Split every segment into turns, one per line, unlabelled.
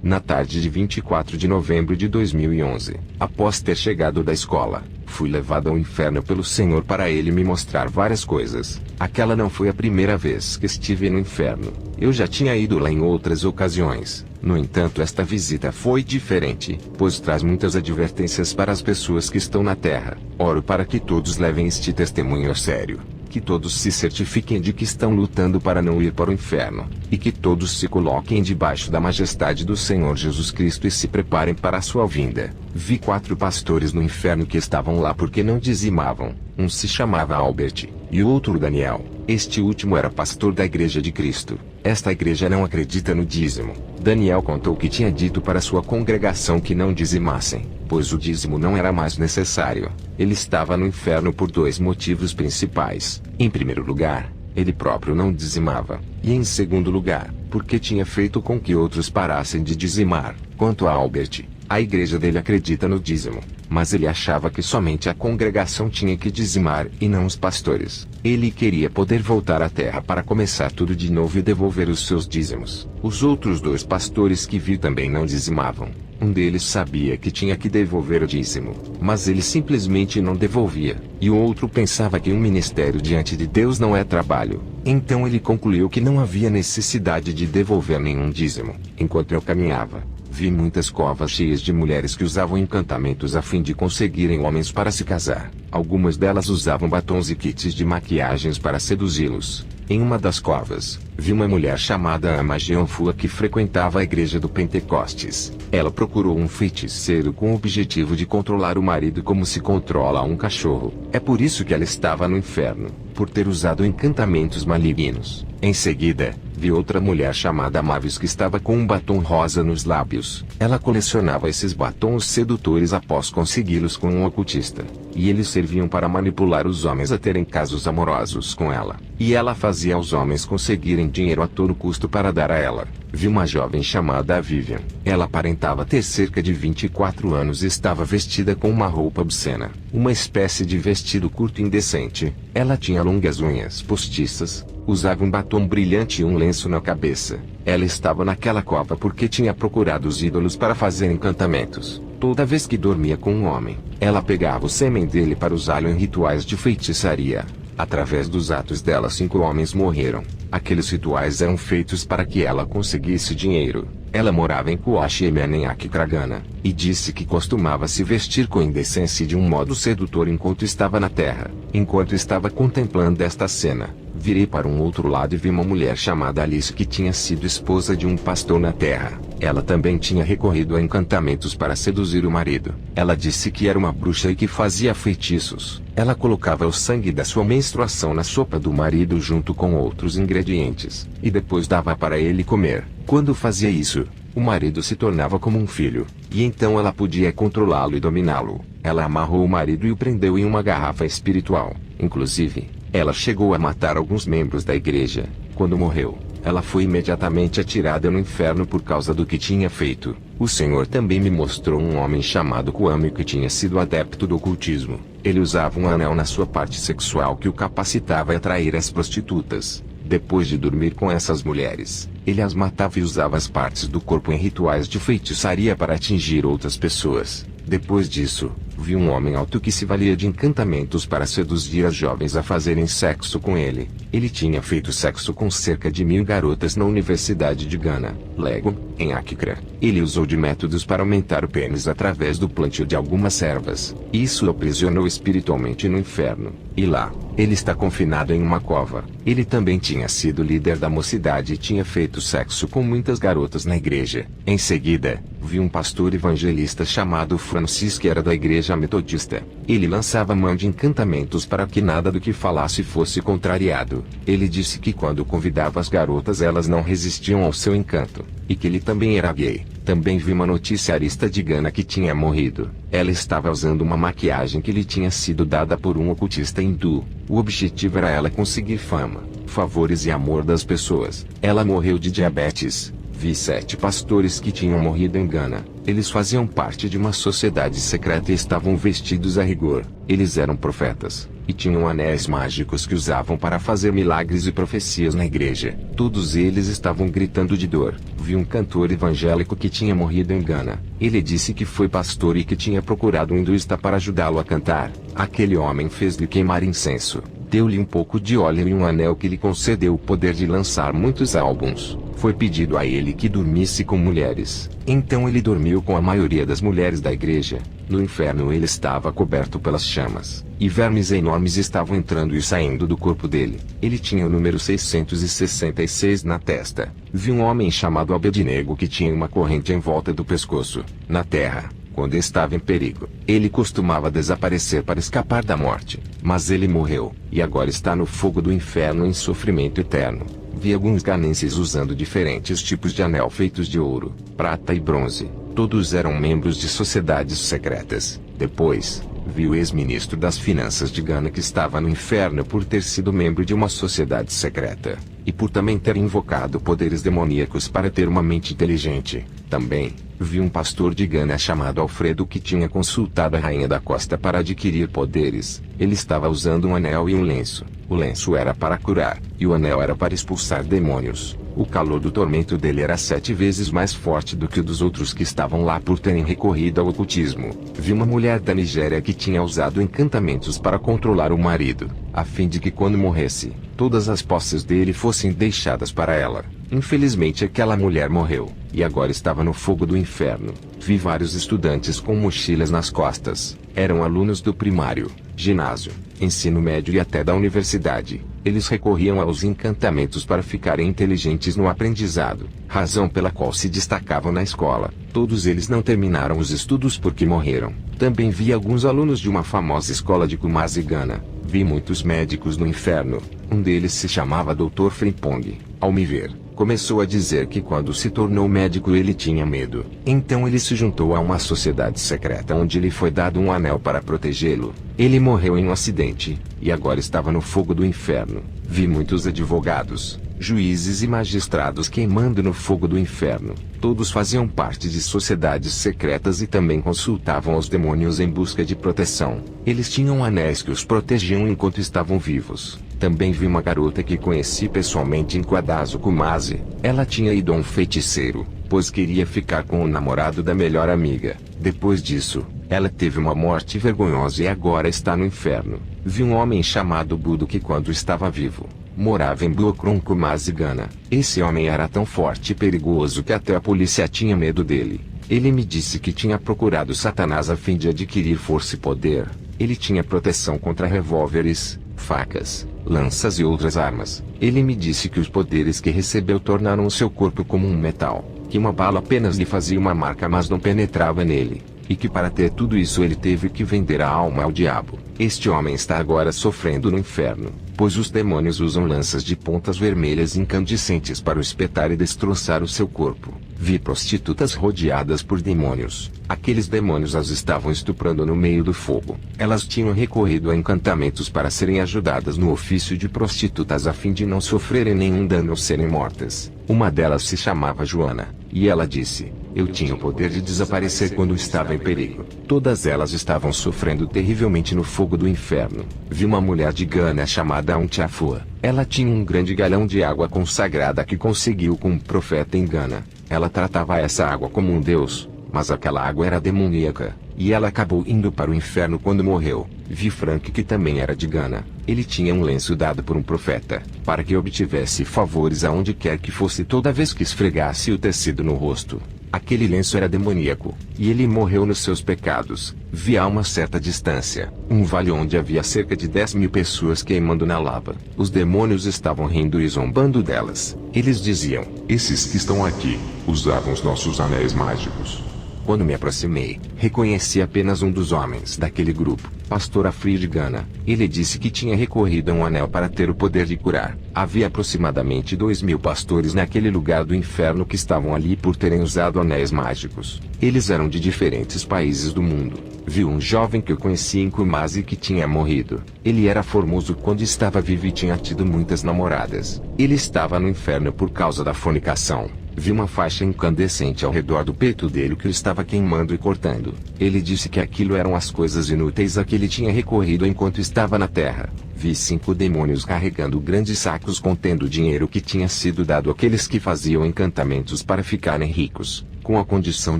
Na tarde de 24 de novembro de 2011, após ter chegado da escola, fui levado ao inferno pelo Senhor para ele me mostrar várias coisas. Aquela não foi a primeira vez que estive no inferno. Eu já tinha ido lá em outras ocasiões. No entanto, esta visita foi diferente, pois traz muitas advertências para as pessoas que estão na terra. Oro para que todos levem este testemunho a sério. Que todos se certifiquem de que estão lutando para não ir para o inferno, e que todos se coloquem debaixo da majestade do Senhor Jesus Cristo e se preparem para a sua vinda. Vi 4 pastores no inferno que estavam lá porque não dizimavam. Um se chamava Albert, e o outro Daniel. Este último era pastor da Igreja de Cristo. Esta igreja não acredita no dízimo. Daniel contou que tinha dito para sua congregação que não dizimassem, pois o dízimo não era mais necessário. Ele estava no inferno por 2 motivos principais. Em primeiro lugar, ele próprio não dizimava, e em segundo lugar, porque tinha feito com que outros parassem de dizimar. Quanto a Albert, a igreja dele acredita no dízimo, mas ele achava que somente a congregação tinha que dizimar e não os pastores. Ele queria poder voltar à terra para começar tudo de novo e devolver os seus dízimos. Os outros 2 pastores que vi também não dizimavam. Um deles sabia que tinha que devolver o dízimo, mas ele simplesmente não devolvia. E o outro pensava que um ministério diante de Deus não é trabalho. Então ele concluiu que não havia necessidade de devolver nenhum dízimo. Enquanto eu caminhava, vi muitas covas cheias de mulheres que usavam encantamentos a fim de conseguirem homens para se casar. Algumas delas usavam batons e kits de maquiagens para seduzi-los. Em uma das covas, vi uma mulher chamada Ama Jeanfua que frequentava a igreja do Pentecostes. Ela procurou um feiticeiro com o objetivo de controlar o marido como se controla um cachorro. É por isso que ela estava no inferno, por ter usado encantamentos malignos. Em seguida, vi outra mulher chamada Mavis que estava com um batom rosa nos lábios. Ela colecionava esses batons sedutores após consegui-los com um ocultista. E eles serviam para manipular os homens a terem casos amorosos com ela. E ela fazia os homens conseguirem dinheiro a todo custo para dar a ela. Vi uma jovem chamada Vivian. Ela aparentava ter cerca de 24 anos e estava vestida com uma roupa obscena. Uma espécie de vestido curto e indecente. Ela tinha longas unhas postiças, usava um batom brilhante e um lenço na cabeça. Ela estava naquela cova porque tinha procurado os ídolos para fazer encantamentos. Toda vez que dormia com um homem, ela pegava o sêmen dele para usá-lo em rituais de feitiçaria. Através dos atos dela 5 homens morreram. Aqueles rituais eram feitos para que ela conseguisse dinheiro. Ela morava em Kuashi Emenenhak Kragana, e disse que costumava se vestir com indecência e de um modo sedutor enquanto estava na terra. Enquanto estava contemplando esta cena, virei para um outro lado e vi uma mulher chamada Alice que tinha sido esposa de um pastor na terra. Ela também tinha recorrido a encantamentos para seduzir o marido. Ela disse que era uma bruxa e que fazia feitiços. Ela colocava o sangue da sua menstruação na sopa do marido junto com outros ingredientes, e depois dava para ele comer. Quando fazia isso, o marido se tornava como um filho, e então ela podia controlá-lo e dominá-lo. Ela amarrou o marido e o prendeu em uma garrafa espiritual. Inclusive, ela chegou a matar alguns membros da igreja. Quando morreu, ela foi imediatamente atirada no inferno por causa do que tinha feito. O Senhor também me mostrou um homem chamado Kwame que tinha sido adepto do ocultismo. Ele usava um anel na sua parte sexual que o capacitava a atrair as prostitutas. Depois de dormir com essas mulheres, ele as matava e usava as partes do corpo em rituais de feitiçaria para atingir outras pessoas. Depois disso, vi um homem alto que se valia de encantamentos para seduzir as jovens a fazerem sexo com ele. Ele tinha feito sexo com cerca de 1000 garotas na Universidade de Ghana, Lego, em Accra. Ele usou de métodos para aumentar o pênis através do plantio de algumas ervas. Isso o aprisionou espiritualmente no inferno. E lá, ele está confinado em uma cova. Ele também tinha sido líder da mocidade e tinha feito sexo com muitas garotas na igreja. Em seguida, vi um pastor evangelista chamado Francis que era da igreja metodista. Ele lançava mão de encantamentos para que nada do que falasse fosse contrariado. Ele disse que quando convidava as garotas elas não resistiam ao seu encanto, e que ele também era gay. Também vi uma noticiarista de Gana que tinha morrido. Ela estava usando uma maquiagem que lhe tinha sido dada por um ocultista hindu. O objetivo era ela conseguir fama, favores e amor das pessoas. Ela morreu de diabetes. Vi 7 pastores que tinham morrido em Gana. Eles faziam parte de uma sociedade secreta e estavam vestidos a rigor. Eles eram profetas, e tinham anéis mágicos que usavam para fazer milagres e profecias na igreja. Todos eles estavam gritando de dor. Vi um cantor evangélico que tinha morrido em Gana. Ele disse que foi pastor e que tinha procurado um hinduísta para ajudá-lo a cantar. Aquele homem fez-lhe queimar incenso. Deu-lhe um pouco de óleo e um anel que lhe concedeu o poder de lançar muitos álbuns. Foi pedido a ele que dormisse com mulheres. Então ele dormiu com a maioria das mulheres da igreja. No inferno ele estava coberto pelas chamas, e vermes enormes estavam entrando e saindo do corpo dele. Ele tinha o número 666 na testa. Vi um homem chamado Abednego que tinha uma corrente em volta do pescoço. Na terra, quando estava em perigo, ele costumava desaparecer para escapar da morte. Mas ele morreu, e agora está no fogo do inferno em sofrimento eterno. Vi alguns ganenses usando diferentes tipos de anel feitos de ouro, prata e bronze. Todos eram membros de sociedades secretas. Depois, vi o ex-ministro das finanças de Gana que estava no inferno por ter sido membro de uma sociedade secreta, e por também ter invocado poderes demoníacos para ter uma mente inteligente. Também, vi um pastor de Gana chamado Alfredo que tinha consultado a rainha da costa para adquirir poderes. Ele estava usando um anel e um lenço. O lenço era para curar, e o anel era para expulsar demônios. O calor do tormento dele era 7 vezes mais forte do que o dos outros que estavam lá por terem recorrido ao ocultismo. Vi uma mulher da Nigéria que tinha usado encantamentos para controlar o marido, a fim de que quando morresse, todas as posses dele fossem deixadas para ela. Infelizmente aquela mulher morreu, e agora estava no fogo do inferno. Vi vários estudantes com mochilas nas costas. Eram alunos do primário, ginásio, ensino médio e até da universidade. Eles recorriam aos encantamentos para ficarem inteligentes no aprendizado, razão pela qual se destacavam na escola. Todos eles não terminaram os estudos porque morreram. Também vi alguns alunos de uma famosa escola de Kumasi, Gana. Vi muitos médicos no inferno. Um deles se chamava Dr. Frimpong. Ao me ver, começou a dizer que quando se tornou médico ele tinha medo. Então ele se juntou a uma sociedade secreta onde lhe foi dado um anel para protegê-lo. Ele morreu em um acidente, e agora estava no fogo do inferno. Vi muitos advogados, juízes e magistrados queimando no fogo do inferno. Todos faziam parte de sociedades secretas e também consultavam os demônios em busca de proteção. Eles tinham anéis que os protegiam enquanto estavam vivos. Também vi uma garota que conheci pessoalmente em Quadazo Kumasi. Ela tinha ido a um feiticeiro, pois queria ficar com o namorado da melhor amiga. Depois disso, ela teve uma morte vergonhosa e agora está no inferno. Vi um homem chamado Budo que quando estava vivo, morava em Buokron Kumasi, Gana. Esse homem era tão forte e perigoso que até a polícia tinha medo dele. Ele me disse que tinha procurado Satanás a fim de adquirir força e poder. Ele tinha proteção contra revólveres, facas, lanças e outras armas. Ele me disse que os poderes que recebeu tornaram o seu corpo como um metal, que uma bala apenas lhe fazia uma marca mas não penetrava nele, e que para ter tudo isso ele teve que vender a alma ao diabo. Este homem está agora sofrendo no inferno, pois os demônios usam lanças de pontas vermelhas incandescentes para o espetar e destroçar o seu corpo. Vi prostitutas rodeadas por demônios. Aqueles demônios as estavam estuprando no meio do fogo. Elas tinham recorrido a encantamentos para serem ajudadas no ofício de prostitutas a fim de não sofrerem nenhum dano ou serem mortas. Uma delas se chamava Joana, e ela disse: eu tinha o poder de desaparecer quando estava em perigo. Todas elas estavam sofrendo terrivelmente no fogo do inferno. Vi uma mulher de Gana chamada Untiafua. Ela tinha um grande galão de água consagrada que conseguiu com um profeta em Gana. Ela tratava essa água como um deus, mas aquela água era demoníaca, e ela acabou indo para o inferno quando morreu. Vi Frank que também era de Gana. Ele tinha um lenço dado por um profeta, para que obtivesse favores aonde quer que fosse toda vez que esfregasse o tecido no rosto. Aquele lenço era demoníaco, e ele morreu nos seus pecados. Vi a uma certa distância um vale onde havia cerca de 10.000 pessoas queimando na lava. Os demônios estavam rindo e zombando delas. Eles diziam:
esses que estão aqui, usavam os nossos anéis mágicos.
Quando me aproximei, reconheci apenas um dos homens daquele grupo, Pastor Afri de Gana. Ele disse que tinha recorrido a um anel para ter o poder de curar. Havia aproximadamente 2.000 pastores naquele lugar do inferno que estavam ali por terem usado anéis mágicos. Eles eram de diferentes países do mundo. Vi um jovem que eu conheci em Kumasi que tinha morrido. Ele era formoso quando estava vivo e tinha tido muitas namoradas. Ele estava no inferno por causa da fornicação. Vi uma faixa incandescente ao redor do peito dele que o estava queimando e cortando. Ele disse que aquilo eram as coisas inúteis a que ele tinha recorrido enquanto estava na terra. Vi 5 demônios carregando grandes sacos contendo dinheiro que tinha sido dado àqueles que faziam encantamentos para ficarem ricos, com a condição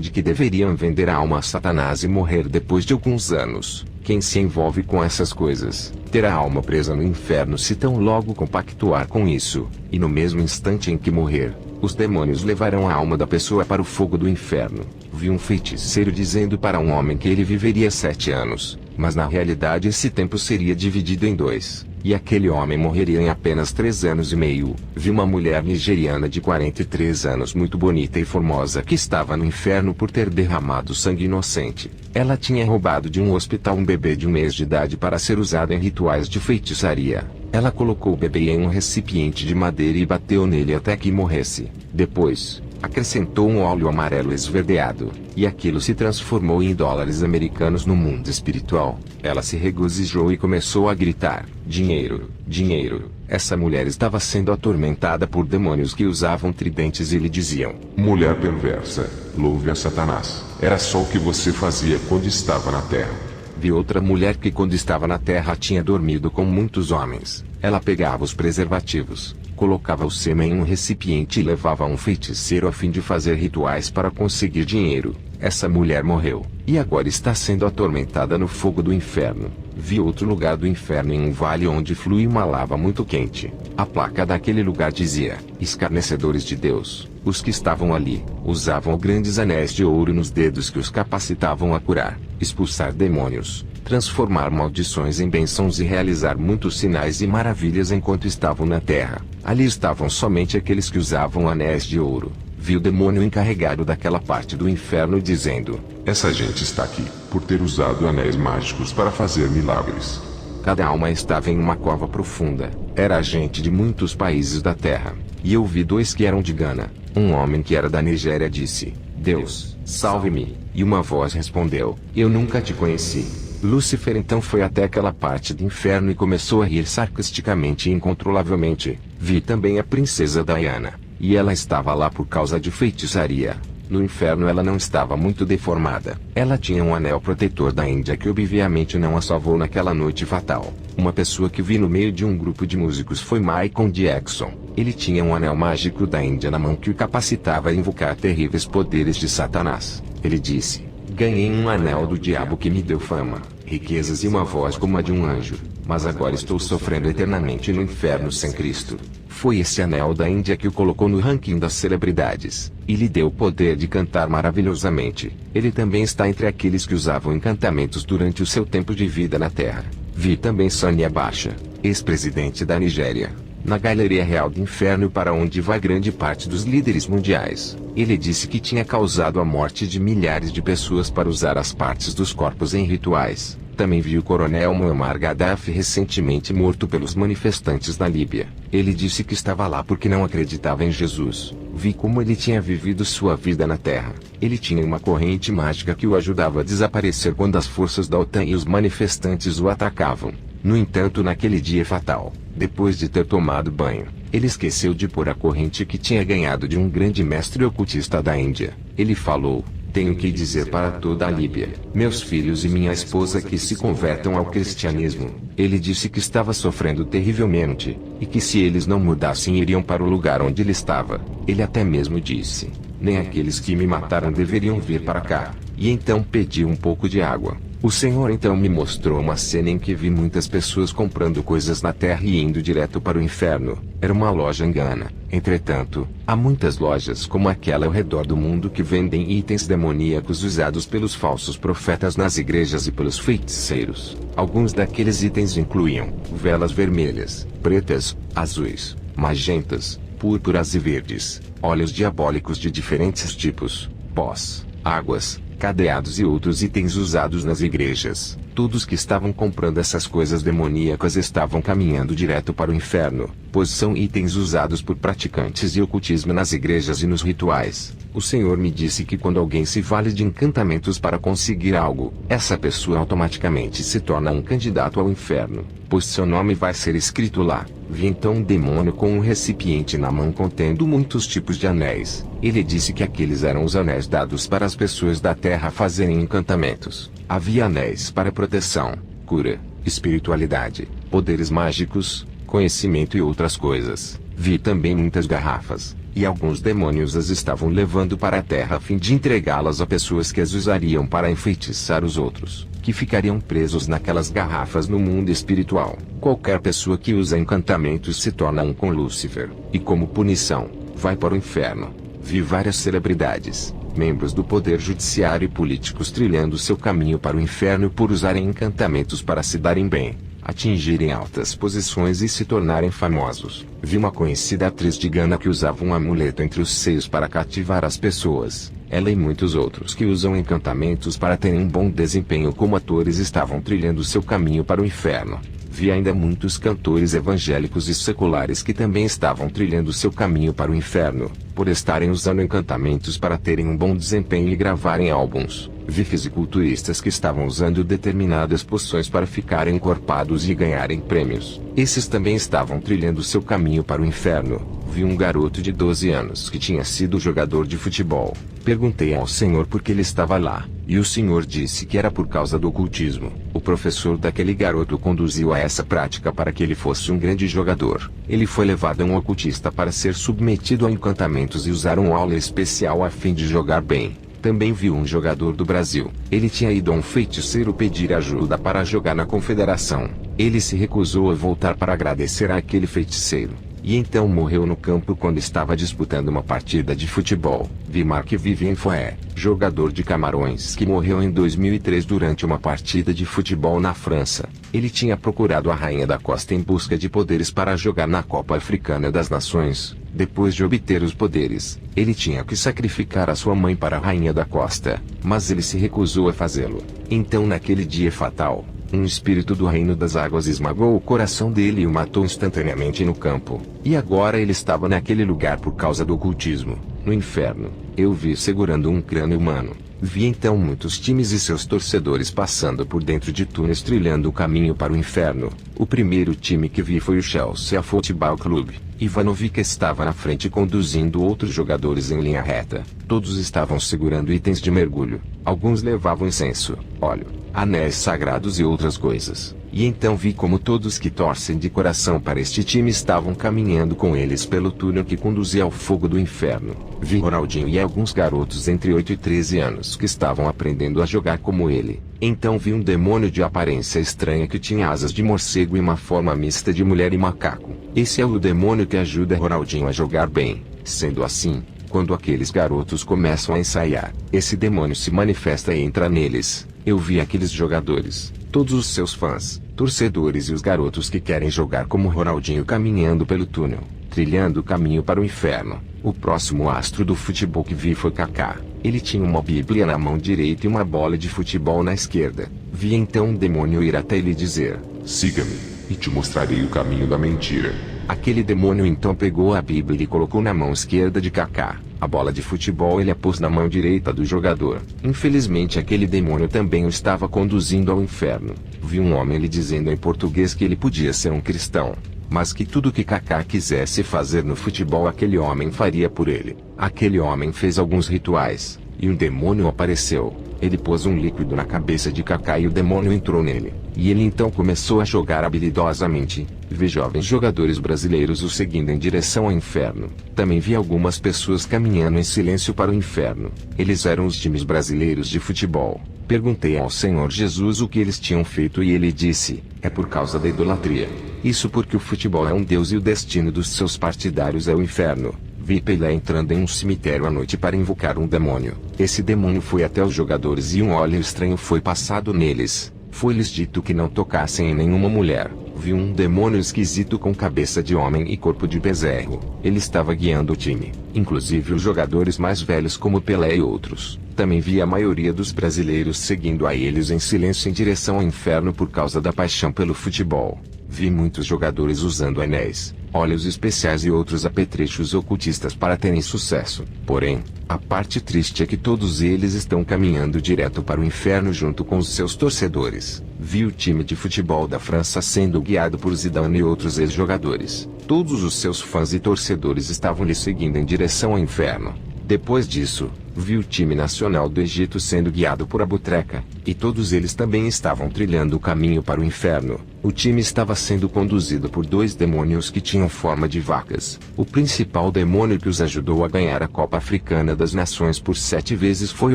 de que deveriam vender a alma a Satanás e morrer depois de alguns anos. Quem se envolve com essas coisas, terá a alma presa no inferno se tão logo compactuar com isso, e no mesmo instante em que morrer, os demônios levarão a alma da pessoa para o fogo do inferno. Vi um feiticeiro dizendo para um homem que ele viveria 7 anos, mas na realidade esse tempo seria dividido em 2, e aquele homem morreria em apenas 3 anos e meio. Vi uma mulher nigeriana de 43 anos muito bonita e formosa que estava no inferno por ter derramado sangue inocente. Ela tinha roubado de um hospital um bebê de 1 mês de idade para ser usado em rituais de feitiçaria. Ela colocou o bebê em um recipiente de madeira e bateu nele até que morresse. Depois, acrescentou um óleo amarelo esverdeado, e aquilo se transformou em dólares americanos no mundo espiritual. Ela se regozijou e começou a gritar: dinheiro, dinheiro. Essa mulher estava sendo atormentada por demônios que usavam tridentes e lhe diziam:
mulher perversa, louve a Satanás. Era só o que você fazia quando estava na terra.
Vi outra mulher que quando estava na terra tinha dormido com muitos homens. Ela pegava os preservativos, colocava o sêmen em um recipiente e levava a um feiticeiro a fim de fazer rituais para conseguir dinheiro. Essa mulher morreu, e agora está sendo atormentada no fogo do inferno. Vi outro lugar do inferno em um vale onde flui uma lava muito quente. A placa daquele lugar dizia: escarnecedores de Deus. Os que estavam ali, usavam grandes anéis de ouro nos dedos que os capacitavam a curar, expulsar demônios, transformar maldições em bênçãos e realizar muitos sinais e maravilhas enquanto estavam na terra. Ali estavam somente aqueles que usavam anéis de ouro. Vi o demônio encarregado daquela parte do inferno dizendo:
essa gente está aqui, por ter usado anéis mágicos para fazer milagres.
Cada alma estava em uma cova profunda. Era gente de muitos países da terra. E eu vi 2 que eram de Gana. Um homem que era da Nigéria disse: Deus, salve-me. E uma voz respondeu: eu nunca te conheci. Lúcifer então foi até aquela parte do inferno e começou a rir sarcasticamente e incontrolavelmente. Vi também a princesa Diana, e ela estava lá por causa de feitiçaria. No inferno ela não estava muito deformada. Ela tinha um anel protetor da Índia que obviamente não a salvou naquela noite fatal. Uma pessoa que vi no meio de um grupo de músicos foi Michael Jackson. Ele tinha um anel mágico da Índia na mão que o capacitava a invocar terríveis poderes de Satanás. Ele disse: ganhei um anel do diabo que me deu fama, riquezas e uma voz como a de um anjo, mas agora estou sofrendo eternamente no inferno sem Cristo. Foi esse anel da Índia que o colocou no ranking das celebridades, e lhe deu o poder de cantar maravilhosamente. Ele também está entre aqueles que usavam encantamentos durante o seu tempo de vida na Terra. Vi também Sani Abacha, ex-presidente da Nigéria, na Galeria Real do Inferno para onde vai grande parte dos líderes mundiais. Ele disse que tinha causado a morte de milhares de pessoas para usar as partes dos corpos em rituais. Também vi o coronel Muammar Gaddafi recentemente morto pelos manifestantes na Líbia. Ele disse que estava lá porque não acreditava em Jesus. Vi como ele tinha vivido sua vida na Terra. Ele tinha uma corrente mágica que o ajudava a desaparecer quando as forças da OTAN e os manifestantes o atacavam. No entanto, naquele dia fatal, depois de ter tomado banho, ele esqueceu de pôr a corrente que tinha ganhado de um grande mestre ocultista da Índia. Ele falou: tenho que dizer para toda a Líbia, meus filhos e minha esposa que se convertam ao cristianismo. Ele disse que estava sofrendo terrivelmente, e que se eles não mudassem iriam para o lugar onde ele estava. Ele até mesmo disse: nem aqueles que me mataram deveriam vir para cá. E então pediu um pouco de água. O Senhor então me mostrou uma cena em que vi muitas pessoas comprando coisas na terra e indo direto para o inferno. Era uma loja em Gana. Entretanto, há muitas lojas como aquela ao redor do mundo que vendem itens demoníacos usados pelos falsos profetas nas igrejas e pelos feiticeiros. Alguns daqueles itens incluíam velas vermelhas, pretas, azuis, magentas, púrpuras e verdes, óleos diabólicos de diferentes tipos, pós, águas, cadeados e outros itens usados nas igrejas. Todos que estavam comprando essas coisas demoníacas estavam caminhando direto para o inferno, pois são itens usados por praticantes de ocultismo nas igrejas e nos rituais. O Senhor me disse que quando alguém se vale de encantamentos para conseguir algo, essa pessoa automaticamente se torna um candidato ao inferno, pois seu nome vai ser escrito lá. Vi então um demônio com um recipiente na mão contendo muitos tipos de anéis. Ele disse que aqueles eram os anéis dados para as pessoas da terra fazerem encantamentos. Havia anéis para proteção, cura, espiritualidade, poderes mágicos, conhecimento e outras coisas. Vi também muitas garrafas, e alguns demônios as estavam levando para a terra a fim de entregá-las a pessoas que as usariam para enfeitiçar os outros, que ficariam presos naquelas garrafas no mundo espiritual. Qualquer pessoa que usa encantamentos se torna um com Lúcifer, e como punição, vai para o inferno. Vi várias celebridades, membros do poder judiciário e políticos trilhando seu caminho para o inferno por usarem encantamentos para se darem bem, atingirem altas posições e se tornarem famosos. Vi uma conhecida atriz de Gana que usava um amuleto entre os seios para cativar as pessoas. Ela e muitos outros que usam encantamentos para terem um bom desempenho como atores estavam trilhando seu caminho para o inferno. Vi ainda muitos cantores evangélicos e seculares que também estavam trilhando seu caminho para o inferno, por estarem usando encantamentos para terem um bom desempenho e gravarem álbuns. Vi fisiculturistas que estavam usando determinadas poções para ficarem encorpados e ganharem prêmios. Esses também estavam trilhando seu caminho para o inferno. Vi um garoto de 12 anos que tinha sido jogador de futebol. Perguntei ao Senhor por que ele estava lá, e o Senhor disse que era por causa do ocultismo. O professor daquele garoto conduziu a essa prática para que ele fosse um grande jogador. Ele foi levado a um ocultista para ser submetido a encantamentos e usar uma aula especial a fim de jogar bem. Também viu um jogador do Brasil. Ele tinha ido a um feiticeiro pedir ajuda para jogar na confederação. Ele se recusou a voltar para agradecer àquele feiticeiro, e então morreu no campo quando estava disputando uma partida de futebol. Vi Mark Vivien Foé, jogador de Camarões que morreu em 2003 durante uma partida de futebol na França. Ele tinha procurado a Rainha da Costa em busca de poderes para jogar na Copa Africana das Nações. Depois de obter os poderes, ele tinha que sacrificar a sua mãe para a Rainha da Costa, mas ele se recusou a fazê-lo. Então naquele dia fatal, um espírito do reino das águas esmagou o coração dele e o matou instantaneamente no campo. E agora ele estava naquele lugar por causa do ocultismo, no inferno. Eu vi segurando um crânio humano. Vi então muitos times e seus torcedores passando por dentro de túneis trilhando o caminho para o inferno. O primeiro time que vi foi o Chelsea Football Club. Ivanovic estava na frente conduzindo outros jogadores em linha reta. Todos estavam segurando itens de mergulho. Alguns levavam incenso, óleo, anéis sagrados e outras coisas. E então vi como todos que torcem de coração para este time estavam caminhando com eles pelo túnel que conduzia ao fogo do inferno. Vi Ronaldinho e alguns garotos entre 8 e 13 anos que estavam aprendendo a jogar como ele. Então vi um demônio de aparência estranha que tinha asas de morcego e uma forma mista de mulher e macaco. Esse é o demônio que ajuda Ronaldinho a jogar bem. Sendo assim, quando aqueles garotos começam a ensaiar, esse demônio se manifesta e entra neles. Eu vi aqueles jogadores, todos os seus fãs, torcedores e os garotos que querem jogar como Ronaldinho caminhando pelo túnel, trilhando o caminho para o inferno. O próximo astro do futebol que vi foi Kaká. Ele tinha uma Bíblia na mão direita e uma bola de futebol na esquerda. Vi então um demônio ir até ele e dizer:
"Siga-me, e te mostrarei o caminho da mentira."
Aquele demônio então pegou a Bíblia e colocou na mão esquerda de Kaká. A bola de futebol ele a pôs na mão direita do jogador. Infelizmente aquele demônio também o estava conduzindo ao inferno. Vi um homem lhe dizendo em português que ele podia ser um cristão, mas que tudo que Kaká quisesse fazer no futebol aquele homem faria por ele. Aquele homem fez alguns rituais, e um demônio apareceu. Ele pôs um líquido na cabeça de Kaká e o demônio entrou nele. E ele então começou a jogar habilidosamente. Vi jovens jogadores brasileiros o seguindo em direção ao inferno. Também vi algumas pessoas caminhando em silêncio para o inferno. Eles eram os times brasileiros de futebol. Perguntei ao Senhor Jesus o que eles tinham feito e ele disse: "É por causa da idolatria. Isso porque o futebol é um deus e o destino dos seus partidários é o inferno." Vi Pelé entrando em um cemitério à noite para invocar um demônio. Esse demônio foi até os jogadores e um óleo estranho foi passado neles. Foi-lhes dito que não tocassem em nenhuma mulher. Vi um demônio esquisito com cabeça de homem e corpo de bezerro. Ele estava guiando o time, inclusive os jogadores mais velhos como Pelé e outros. Também vi a maioria dos brasileiros seguindo a eles em silêncio em direção ao inferno por causa da paixão pelo futebol. Vi muitos jogadores usando anéis, óleos especiais e outros apetrechos ocultistas para terem sucesso. Porém, a parte triste é que todos eles estão caminhando direto para o inferno junto com os seus torcedores. Vi o time de futebol da França sendo guiado por Zidane e outros ex-jogadores. Todos os seus fãs e torcedores estavam lhe seguindo em direção ao inferno. Depois disso, vi o time nacional do Egito sendo guiado por Abu Treca, e todos eles também estavam trilhando o caminho para o inferno. O time estava sendo conduzido por dois demônios que tinham forma de vacas. O principal demônio que os ajudou a ganhar a Copa Africana das Nações por 7 vezes foi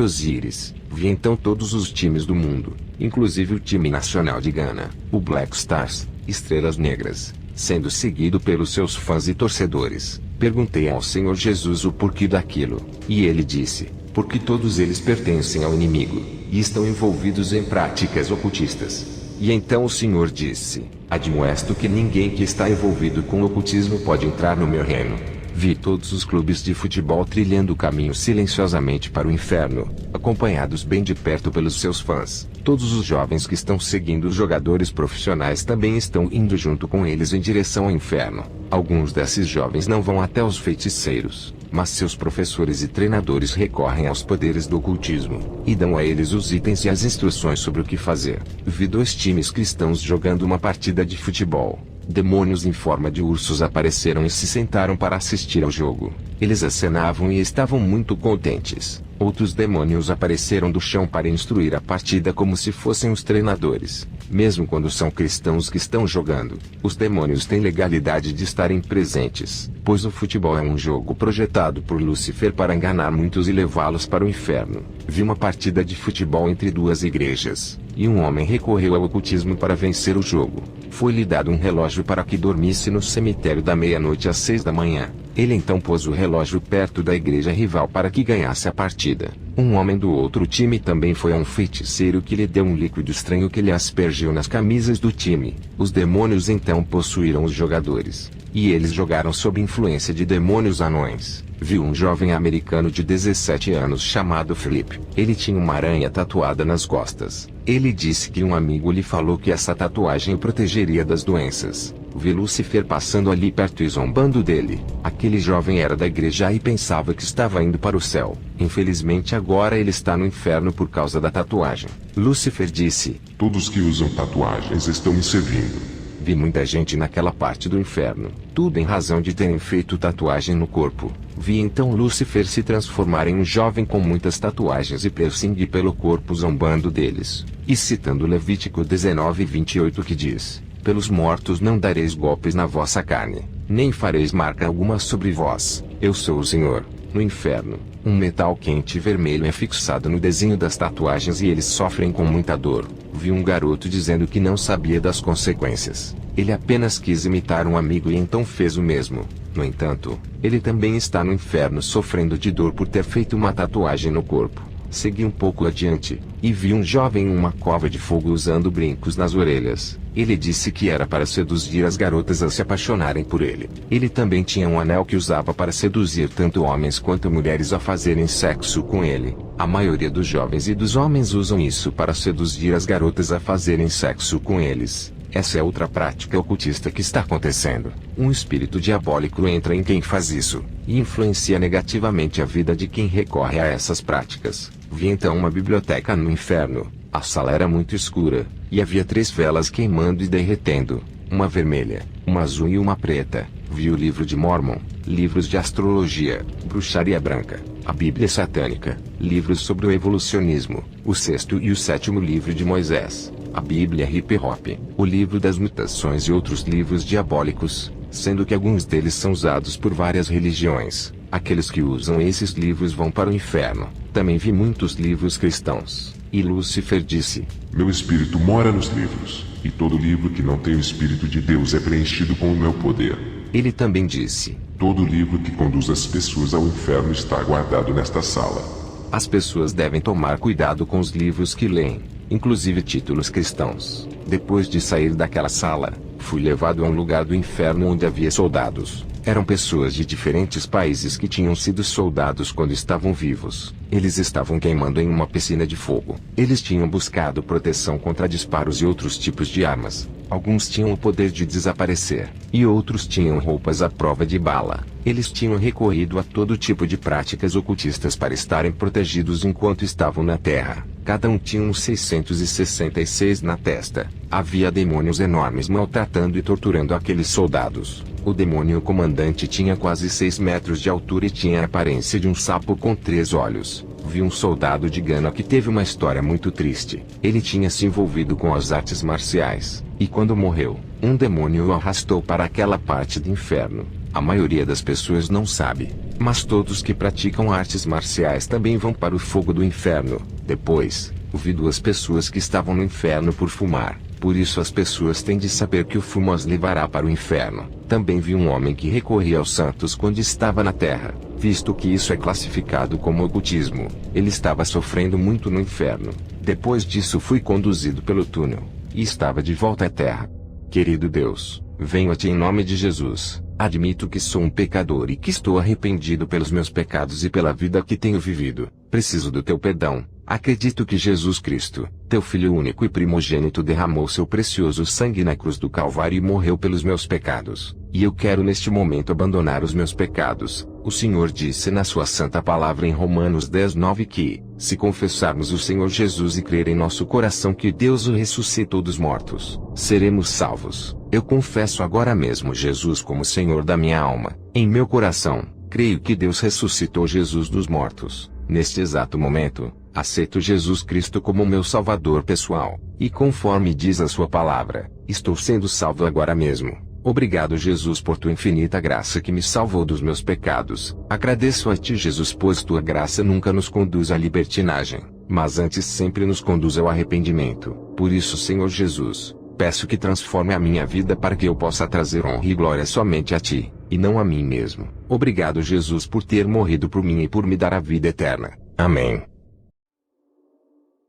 Osíris. Vi então todos os times do mundo, inclusive o time nacional de Gana, o Black Stars, Estrelas Negras, sendo seguido pelos seus fãs e torcedores. Perguntei ao Senhor Jesus o porquê daquilo, e ele disse: porque todos eles pertencem ao inimigo, e estão envolvidos em práticas ocultistas. E então o Senhor disse: admoesto que ninguém que está envolvido com ocultismo pode entrar no meu reino. Vi todos os clubes de futebol trilhando o caminho silenciosamente para o inferno, acompanhados bem de perto pelos seus fãs. Todos os jovens que estão seguindo os jogadores profissionais também estão indo junto com eles em direção ao inferno. Alguns desses jovens não vão até os feiticeiros, mas seus professores e treinadores recorrem aos poderes do ocultismo, e dão a eles os itens e as instruções sobre o que fazer. Vi 2 times cristãos jogando uma partida de futebol. Demônios em forma de ursos apareceram e se sentaram para assistir ao jogo. Eles acenavam e estavam muito contentes. Outros demônios apareceram do chão para instruir a partida como se fossem os treinadores. Mesmo quando são cristãos que estão jogando, os demônios têm legalidade de estarem presentes, pois o futebol é um jogo projetado por Lúcifer para enganar muitos e levá-los para o inferno. Vi uma partida de futebol entre 2 igrejas, e um homem recorreu ao ocultismo para vencer o jogo. Foi-lhe dado um relógio para que dormisse no cemitério da meia-noite às 6 da manhã. Ele então pôs o relógio perto da igreja rival para que ganhasse a partida. Um homem do outro time também foi a um feiticeiro que lhe deu um líquido estranho que ele aspergiu nas camisas do time. Os demônios então possuíram os jogadores, e eles jogaram sob influência de demônios anões. Vi um jovem americano de 17 anos chamado Philip. Ele tinha uma aranha tatuada nas costas. Ele disse que um amigo lhe falou que essa tatuagem o protegeria das doenças. Vi Lúcifer passando ali perto e zombando dele. Aquele jovem era da igreja e pensava que estava indo para o céu. Infelizmente agora ele está no inferno por causa da tatuagem. Lúcifer disse:
todos que usam tatuagens estão me servindo.
Vi muita gente naquela parte do inferno, tudo em razão de terem feito tatuagem no corpo. Vi então Lúcifer se transformar em um jovem com muitas tatuagens e piercing pelo corpo zombando deles, e citando Levítico 19:28 que diz: pelos mortos não dareis golpes na vossa carne, nem fareis marca alguma sobre vós, eu sou o Senhor. No inferno, um metal quente vermelho é fixado no desenho das tatuagens e eles sofrem com muita dor. Vi um garoto dizendo que não sabia das consequências. Ele apenas quis imitar um amigo e então fez o mesmo. No entanto, ele também está no inferno sofrendo de dor por ter feito uma tatuagem no corpo. Segui um pouco adiante, e vi um jovem em uma cova de fogo usando brincos nas orelhas. Ele disse que era para seduzir as garotas a se apaixonarem por ele. Ele também tinha um anel que usava para seduzir tanto homens quanto mulheres a fazerem sexo com ele. A maioria dos jovens e dos homens usam isso para seduzir as garotas a fazerem sexo com eles. Essa é outra prática ocultista que está acontecendo. Um espírito diabólico entra em quem faz isso, e influencia negativamente a vida de quem recorre a essas práticas. Vi então uma biblioteca no inferno. A sala era muito escura, e havia 3 velas queimando e derretendo, uma vermelha, uma azul e uma preta. Vi o livro de Mormon, livros de astrologia, bruxaria branca, a Bíblia satânica, livros sobre o evolucionismo, o 6º e o 7º livro de Moisés, a Bíblia hip hop, o livro das mutações e outros livros diabólicos, sendo que alguns deles são usados por várias religiões. Aqueles que usam esses livros vão para o inferno. Também vi muitos livros cristãos. E Lúcifer disse:
meu espírito mora nos livros, e todo livro que não tem o espírito de Deus é preenchido com o meu poder.
Ele também disse:
todo livro que conduz as pessoas ao inferno está guardado nesta sala.
As pessoas devem tomar cuidado com os livros que leem, inclusive títulos cristãos. Depois de sair daquela sala, fui levado a um lugar do inferno onde havia soldados. Eram pessoas de diferentes países que tinham sido soldados quando estavam vivos. Eles estavam queimando em uma piscina de fogo. Eles tinham buscado proteção contra disparos e outros tipos de armas. Alguns tinham o poder de desaparecer, e outros tinham roupas à prova de bala. Eles tinham recorrido a todo tipo de práticas ocultistas para estarem protegidos enquanto estavam na Terra. Cada um tinha uns 666 na testa. Havia demônios enormes maltratando e torturando aqueles soldados. O demônio comandante tinha quase 6 metros de altura e tinha a aparência de um sapo com 3 olhos. Vi um soldado de Gana que teve uma história muito triste. Ele tinha se envolvido com as artes marciais, e quando morreu, um demônio o arrastou para aquela parte do inferno. A maioria das pessoas não sabe, mas todos que praticam artes marciais também vão para o fogo do inferno. Depois, vi 2 pessoas que estavam no inferno por fumar. Por isso as pessoas têm de saber que o fumo as levará para o inferno. Também vi um homem que recorria aos santos quando estava na terra, visto que isso é classificado como ocultismo. Ele estava sofrendo muito no inferno. Depois disso fui conduzido pelo túnel, e estava de volta à terra. Querido Deus, venho a Ti em nome de Jesus. Admito que sou um pecador e que estou arrependido pelos meus pecados e pela vida que tenho vivido. Preciso do Teu perdão. Acredito que Jesus Cristo, Teu Filho único e primogênito, derramou Seu precioso sangue na cruz do Calvário e morreu pelos meus pecados. E eu quero neste momento abandonar os meus pecados. O Senhor disse na Sua santa palavra em Romanos 10:9 que, se confessarmos o Senhor Jesus e crer em nosso coração que Deus o ressuscitou dos mortos, seremos salvos. Eu confesso agora mesmo Jesus como Senhor da minha alma. Em meu coração, creio que Deus ressuscitou Jesus dos mortos. Neste exato momento, aceito Jesus Cristo como meu Salvador pessoal, e conforme diz a Sua palavra, estou sendo salvo agora mesmo. Obrigado, Jesus, por Tua infinita graça que me salvou dos meus pecados. Agradeço a Ti, Jesus, pois Tua graça nunca nos conduz à libertinagem, mas antes sempre nos conduz ao arrependimento. Por isso, Senhor Jesus, peço que transforme a minha vida para que eu possa trazer honra e glória somente a Ti, e não a mim mesmo. Obrigado, Jesus, por ter morrido por mim e por me dar a vida eterna. Amém.